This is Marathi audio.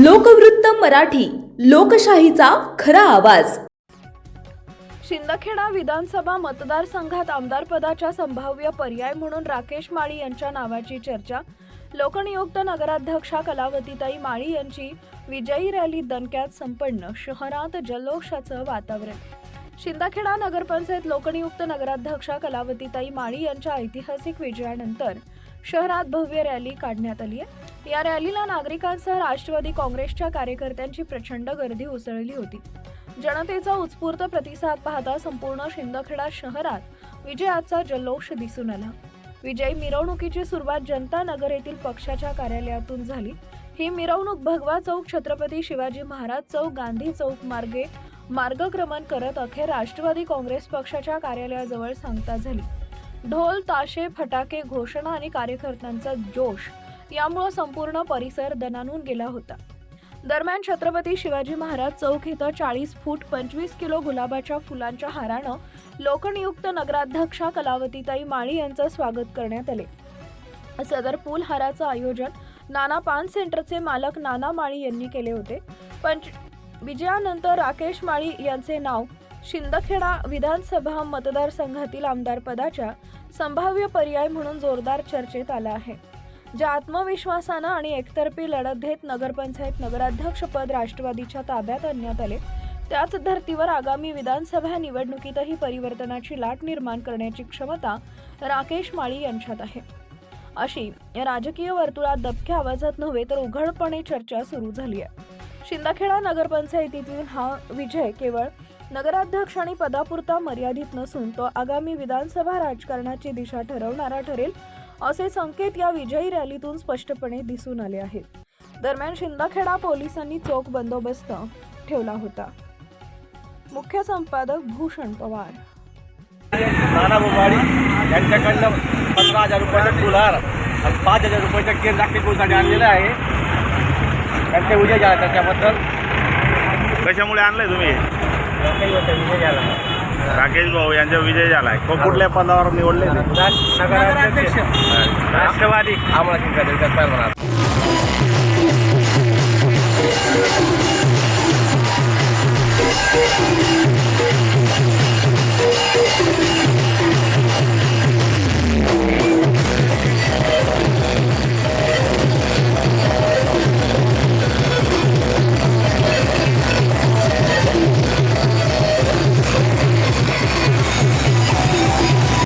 लोकवृत्त मराठी, लोकशाहीचा खरा आवाज। शिंदखेडा विधानसभा मतदारसंघात आमदारपदाच्या संभाव्य पर्याय म्हणून राकेश माळी यांच्या नावाची चर्चा। लोकनियुक्त नगराध्यक्षा कलावतीताई माळी यांची विजयी रॅली दणक्यात संपन्न, शहरात जल्लोषाचं वातावरण। शिंदखेडा नगरपंचायत लोकनियुक्त नगराध्यक्षा कलावतीताई माळी यांच्या ऐतिहासिक विजयानंतर शहरात भव्य रॅली काढण्यात आली आहे। या रॅलीला नागरिकांसह राष्ट्रवादी काँग्रेसच्या कार्यकर्त्यांची प्रचंड गर्दी उसळली होती। जनतेचा उत्स्फूर्त प्रतिसाद पाहता संपूर्ण शिंदखेडा शहरात विजयाचा जल्लोष दिसून आला। विजय मिरवणुकीची सुरुवात जनता नगर येथील पक्षाच्या कार्यालयातून झाली। ही मिरवणूक भगवा चौक, छत्रपती शिवाजी महाराज चौक, गांधी चौक मार्गे मार्गक्रमण करत अखेर राष्ट्रवादी काँग्रेस पक्षाच्या कार्यालयाजवळ सांगता झाली। ढोल, ताशे, फटाके, घोषणा आणि कार्यकर्त्यांचा जोश यामुळे संपूर्ण परिसर दणाणून गेला होता। दरम्यान छत्रपती शिवाजी महाराज चौक इथं 40 फूट 25 किलो गुलाबाच्या फुलांच्या हारानं लोकनियुक्त नगराध्यक्षा कलावतीताई माळी यांचं स्वागत करण्यात आले। सदर फुल हाराचं आयोजन नाना पान सेंटरचे मालक नाना माळी यांनी केले होते। विजयानंतर राकेश माळी यांचे नाव शिंदखेडा विधानसभा मतदारसंघातील आमदारपदाच्या संभाव्य पर्याय म्हणून जोरदार चर्चेत आलं आहे। ज्या आत्मविश्वासानं आणि एकतर्फी लढत देत नगरपंचायत नगराध्यक्षपद राष्ट्रवादीच्या ताब्यात आणण्यात आले, त्याच धर्तीवर आगामी विधानसभा निवडणुकीतही परिवर्तनाची लाट निर्माण करण्याची क्षमता राकेश माळी यांच्यात आहे, अशी या राजकीय वर्तुळात दबक्या आवाजात नव्हे तर उघडपणे चर्चा सुरू झाली आहे। शिंदखेडा नगरपंचायतीतील हा विजय केवळ नगराध्यक्ष आणि पदापुरता मर्यादित नसून तो आगामी विधानसभा राजकारणाची दिशा ठरवणारा ठरेल, असे संकेत या विजयी रॅलीतून स्पष्टपणे दिसून आले आहेत। दरम्यान शिंदखेडा पोलिसांनी चोख बंदोबस्त ठेवला होता। मुख्य संपादक भूषण पवार। नाना माळी यांच्याकडनं 15,000 रुपयाचा फुलहार आणि 5,000 रुपयाचा केक राकेश भाऊसाठी आणलेला आहे। त्यांचा विजय झाला, त्याच्याबद्दल कशामुळे आणलंय तुम्ही? विजय झाला, राकेश भाऊ यांचा विजय झालाय। कुठल्या पदावर निवडले? नगराध्यक्ष राष्ट्रवादी आम्हाला म्हणा।